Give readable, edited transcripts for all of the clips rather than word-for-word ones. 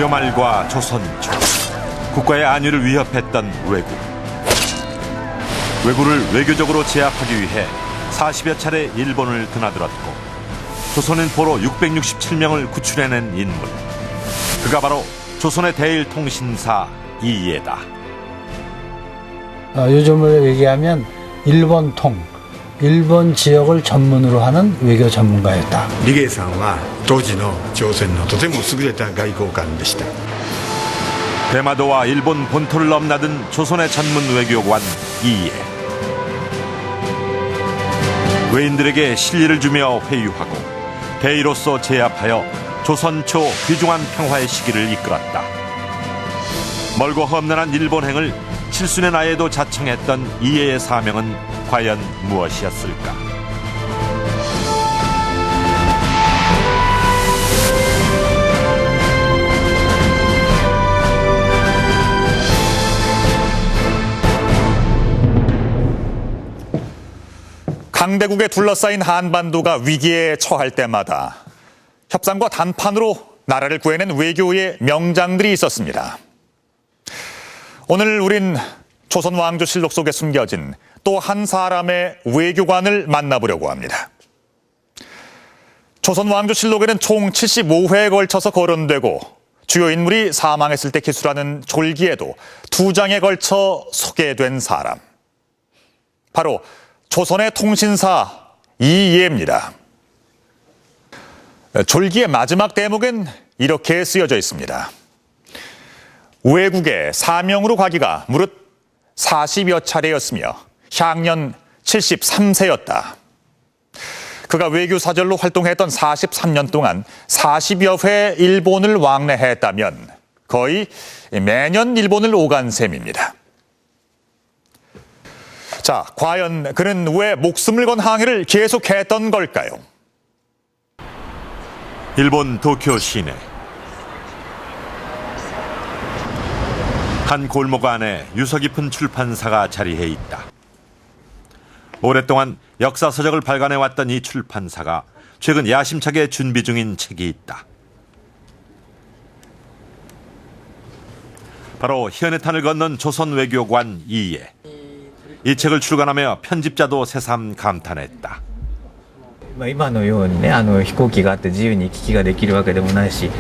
고려말과 조선 초 국가의 안위를 위협했던 왜구를 외교적으로 제압하기 위해 40여 차례 일본을 드나들었고 조선인 포로 667명을 구출해낸 인물, 그가 바로 조선의 대일통신사 이이에다. 요즘을 얘기하면 일본 지역을 전문으로 하는 외교 전문가였다. 리게이상은 당시 조선의 とても優れた外交官でした. 대마도와 일본 본토를 넘나든 조선의 전문 외교관 이이에. 외인들에게 실리를 주며 회유하고 대의로서 제압하여 조선 초 귀중한 평화의 시기를 이끌었다. 멀고 험난한 일본행을 칠순의 나이에도 자청했던 이이에의 사명은 과연 무엇이었을까? 강대국에 둘러싸인 한반도가 위기에 처할 때마다 협상과 단판으로 나라를 구해낸 외교의 명장들이 있었습니다. 오늘 우린 조선 왕조실록 속에 숨겨진 또 한 사람의 외교관을 만나보려고 합니다. 조선 왕조실록에는 총 75회에 걸쳐서 거론되고 주요 인물이 사망했을 때 기술하는 졸기에도 2장에 걸쳐 소개된 사람. 바로 조선의 통신사 이이에입니다. 졸기의 마지막 대목엔 이렇게 쓰여져 있습니다. 외국에 사명으로 가기가 무릇 40여 차례였으며 향년 73세였다. 그가 외교사절로 활동했던 43년 동안 40여 회 일본을 왕래했다면 거의 매년 일본을 오간 셈입니다. 자, 과연 그는 왜 목숨을 건 항해를 계속했던 걸까요? 일본 도쿄 시내. 한 골목 안에 유서 깊은 출판사가 자리해 있다. 오랫동안 역사서적을 발간해왔던 이 출판사가 최근 야심차게 준비 중인 책이 있다. 바로 현해탄을 건넌 조선 외교관 이이에. 이 책을 출간하며 편집자도 새삼 감탄했다. 今のようにね、飛行機があって自由に行き来ができるわけでもないし、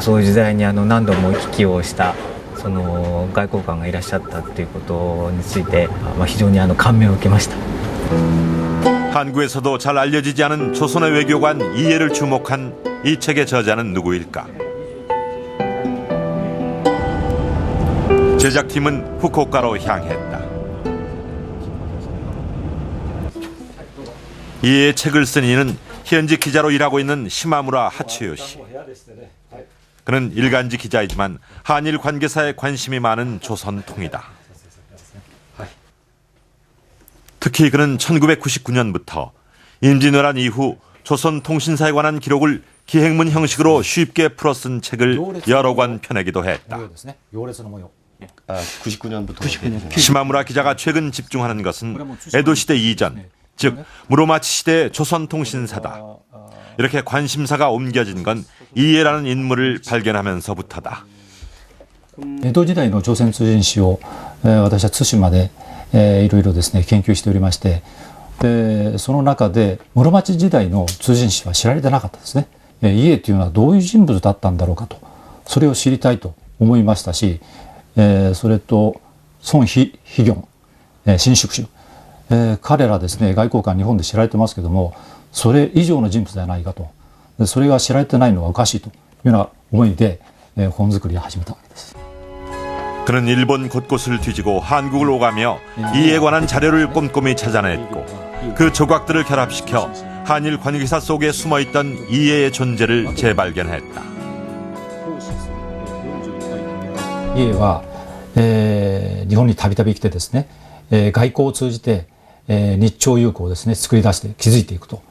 そういう時代に何度も行き来をしたその外交官がいらっしゃったっていうことについて、非常に感銘を受けました。 한국에서도 잘 알려지지 않은 조선의 외교관 이이에를 주목한 이 책의 저자는 누구일까? 제작팀은 후쿠오카로 향했다. 이이에의 책을 쓴 이는 현지 기자로 일하고 있는 시마무라 하츠요 씨. 그는 일간지 기자이지만 한일 관계사에 관심이 많은 조선통이다. 특히 그는 1999년부터 임진왜란 이후 조선통신사에 관한 기록을 기행문 형식으로 쉽게 풀어 쓴 책을 여러 권 펴내기도 했다. 99년부터. 시마무라 기자가 최근 집중하는 것은 에도시대 이전, 즉 무로마치 시대의 조선통신사다. 이렇게 관심사가 옮겨진 건 이이에라는 인물을 발견하면서부터다. 江戸時代の朝鮮通信史を私は対馬でいろいろですね研究しておりまして、その中で室町時代の通信史は知られてなかったですね。イエというのはどういう人物だったんだろうかと、それを知りたいと思いましたし、それと孫妃玄、新宿氏、彼らですね外交官日本で知られてますけども、それ以上の人物ではないかと、それが知られてないのはおかしいというような思いで本作りを始めたわけです。 그는 일본 곳곳을 뒤지고 한국을 오가며 이에 관한 자료를 꼼꼼히 찾아냈고 그 조각들을 결합시켜 한일 관계사 속에 숨어있던 이해의 존재를 재발견했다. イエは、日本にたびたび来てですね、外交を通じて、日朝友好をですね作り出して築いていくと。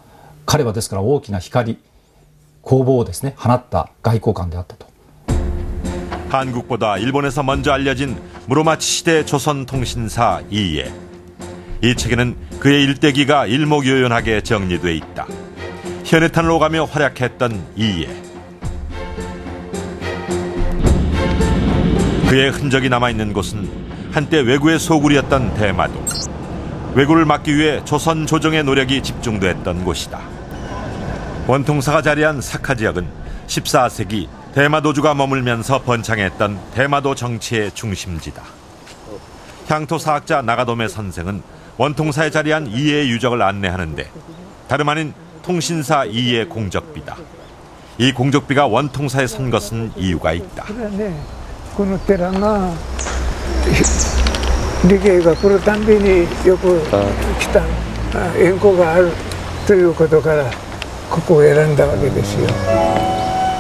彼はですから大きな光、光芒をですね放った外交官であったと。 한국보다 일본에서 먼저 알려진 무로마치 시대 조선통신사 이이에. 이 책에는 그의 일대기가 일목요연하게 정리돼 있다. 현해탄을 오가며 활약했던 이이에. 그의 흔적이 남아있는 곳은 한때 왜구의 소굴이었던 대마도. 왜구를 막기 위해 조선 조정의 노력이 집중됐던 곳이다. 원통사가 자리한 사카 지역은 14세기 대마도주가 머물면서 번창했던 대마도 정치의 중심지다. 향토사학자 나가도메 선생은 원통사에 자리한 이해의 유적을 안내하는데 다름 아닌 통신사 이해 공적비다. 이 공적비가 원통사에 선 것은 이유가 있다. この寺が利慶が来るたんびによく来た縁故があるということからここを選んだわけですよ。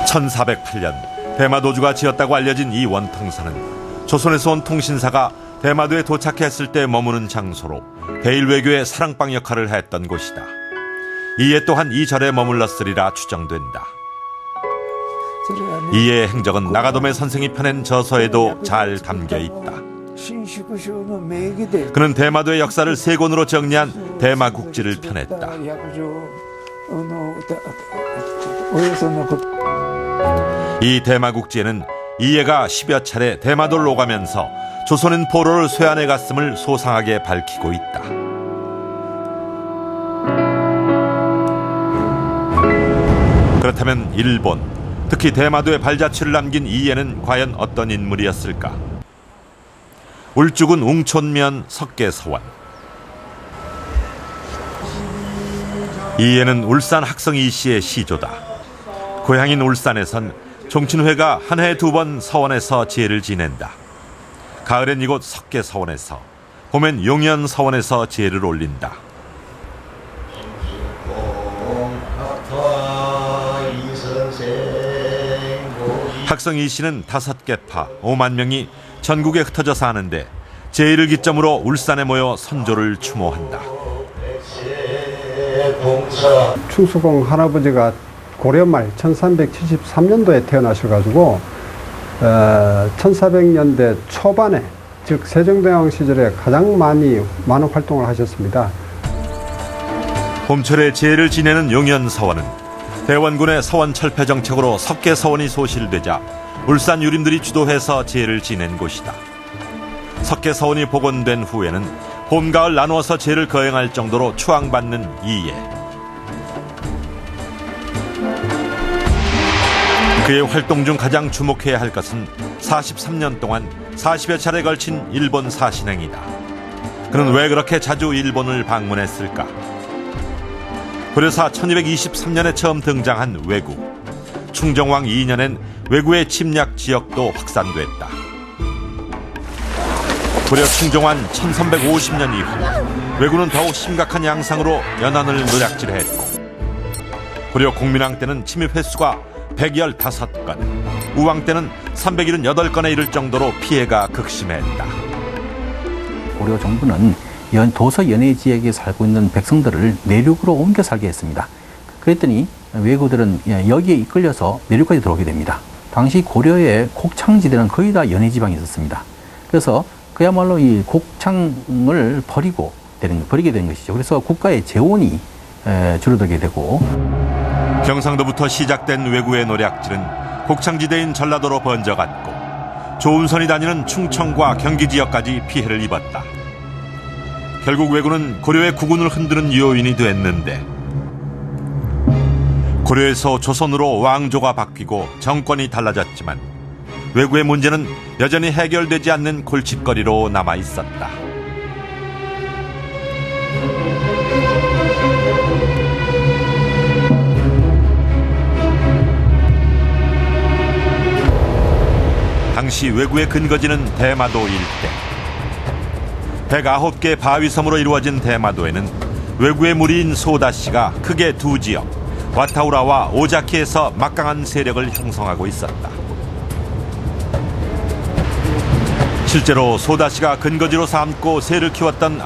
1408년 대마도주가 지었다고 알려진 이 원통사는 조선에서 온 통신사가 대마도에 도착했을 때 머무는 장소로 대일외교의 사랑방 역할을 했던 곳이다. 이에 또한 이 절에 머물렀으리라 추정된다. 이의 행적은 나가도메 선생이 펴낸 저서에도 잘 담겨 있다. 그는 대마도의 역사를 세 권으로 정리한 대마국지를 펴냈다. 이 대마국지에는 이해가 10여 차례 대마도를 오가면서 조선인 포로를 쇠안해 갔음을 소상하게 밝히고 있다. 그렇다면 일본, 특히 대마도에 발자취를 남긴 이해는 과연 어떤 인물이었을까? 울주군 웅촌면 석계서원. 이해는 울산 학성 이씨의 시조다. 고향인 울산에선 종친회가 한 해에 2번 서원에서 제를 지낸다. 가을엔 이곳 석계서원에서, 봄엔 용연서원에서 제를 올린다. 학성 이씨는 5개파 5만 명이 전국에 흩어져 사는데 제일을 기점으로 울산에 모여 선조를 추모한다. 충수공 할아버지가 고려 말 1373년도에 태어나셔가지고 1400년대 초반에 즉 세종대왕 시절에 가장 많은 활동을 하셨습니다. 봄철에 제를 지내는 용연서원은 대원군의 서원 철폐 정책으로 석계서원이 소실되자 울산 유림들이 주도해서 제를 지낸 곳이다. 석계서원이 복원된 후에는 봄, 가을 나누어서 제를 거행할 정도로 추앙받는 이해. 그의 활동 중 가장 주목해야 할 것은 43년 동안 40여 차례 걸친 일본 사신행이다. 그는 왜 그렇게 자주 일본을 방문했을까? 고려사 1223년에 처음 등장한 왜구. 충정왕 2년엔 왜구의 침략 지역도 확산됐다. 고려 충정왕 1350년 이후 왜구는 더욱 심각한 양상으로 연안을 노략질했고 고려 공민왕 때는 침입 횟수가 115건, 우왕 때는 378건에 이를 정도로 피해가 극심했다. 고려 정부는 도서 연해 지역에 살고 있는 백성들을 내륙으로 옮겨 살게 했습니다. 그랬더니 왜구들은 여기에 이끌려서 내륙까지 들어오게 됩니다. 당시 고려의 곡창지대는 거의 다 연해 지방에 있었습니다. 그래서 그야말로 이 곡창을 버리게 된 것이죠. 그래서 국가의 재원이 줄어들게 되고, 경상도부터 시작된 왜구의 노략질은 곡창지대인 전라도로 번져갔고 조운선이 다니는 충청과 경기 지역까지 피해를 입었다. 결국 왜구는 고려의 국운을 흔드는 요인이 됐는데 고려에서 조선으로 왕조가 바뀌고 정권이 달라졌지만 왜구의 문제는 여전히 해결되지 않는 골칫거리로 남아 있었다. 당시 왜구의 근거지는 대마도 일대. 109개 바위섬으로 이루어진 대마도에는 왜구의 무리인 소다시가 크게 두 지역, 와타우라와 오자키에서 막강한 세력을 형성하고 있었다. 실제로 소다시가 근거지로 삼고 세를 키웠던